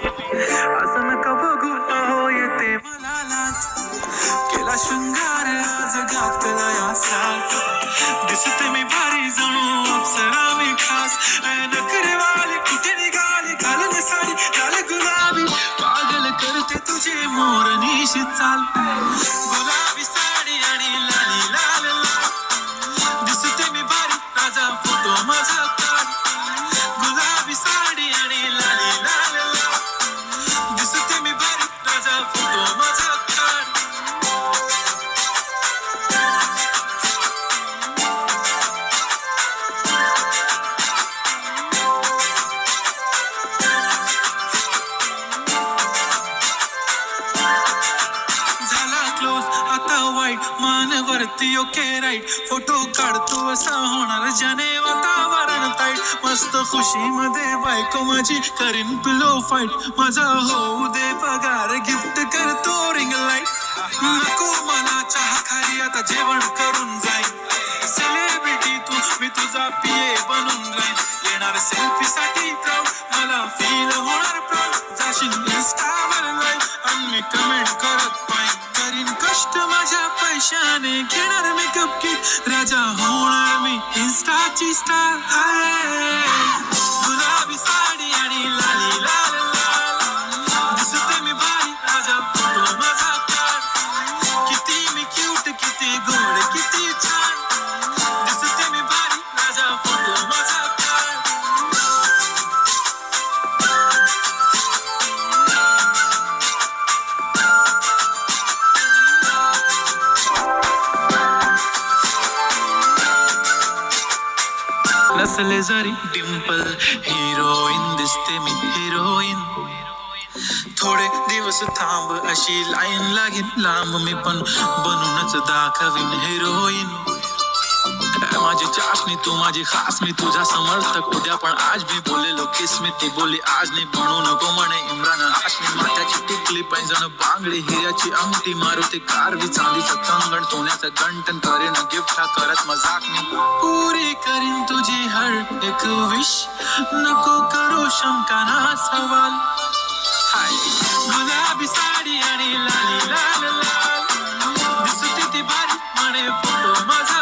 असं नका बघू अहो येते मला लाज. केला शृंगार आज घातला या साज. दिसते मी भारी जणू अप्सरा मी खास. नखरे वाले कुठे निघाले घालून साडी लाल गुलाबी. पागल करते तुझे मोरनीशी चाल. गुलाबी साडी आणि लाली लाल लाल. दिसते मी भारी राजा फोटो माझा काढ. गुलाबी साडी आणि लाली लाल लाल. दिसते मी भारी राजा फोटो माझा काढ. मानवरती ओके राईट. फोटो काढतो असा होणार ज्याने वातावरण ताईट. मस्त खुशी मध्ये बायको माझी करीन पिलो फाईट. माझा होऊ दे पगार गिफ्ट करतो रिंग लाईट. नको मला चहा खाली आता जेवण करून जाईल. सेलिब्रिटी तू मी तुझा पिये बनून राहील. येणार सेल्फी साठी क्राऊड मला फील होणार प्राऊड. जाशील इंस्टावर लाईव्ह आणि मी कमेंट करत पाहिजे. करीन कष्ट माझ्या पैशाने घेणार मेकअप किट. राजा होणार मी इंस्टाची स्टार. गुलाबी साडी आणि लाली लाल लाल. दिसते मी भारी राजा फोटो माझा काढ. किती मी क्यूट किती गोड किती छान. दिसते मी भारी राजा फोटो माझा काढ. नसले जरी डिंपल हिरोईन दिसते मी हिरोईन. थोडे दिवस थांब अशी लाईन लागेल लांब. मी पण बनूनच दाखवीन हिरोईन. माझी चाशनी तू माझी खास. मी तुझा समर्थक उद्या पण आज मी बोलेलो किस मी. ती बोली आज नाही म्हणू नको म्हणे इम्रान हाशमी. माथ्याची टिकली पैंजण बांगडी हिऱ्याची अंगठी. मारुती कारवी चांदीचं कंगण सोन्याचं गंटन. करेन गिफ्ट हा करत मजाक मी. पुरी करीन तुझी हर एक विश. नको करू शंका ना सवाल. हाय गुलाबी साडी आणि लाली लाल लाल. दिसते ती भारी म्हणे फोटो माझा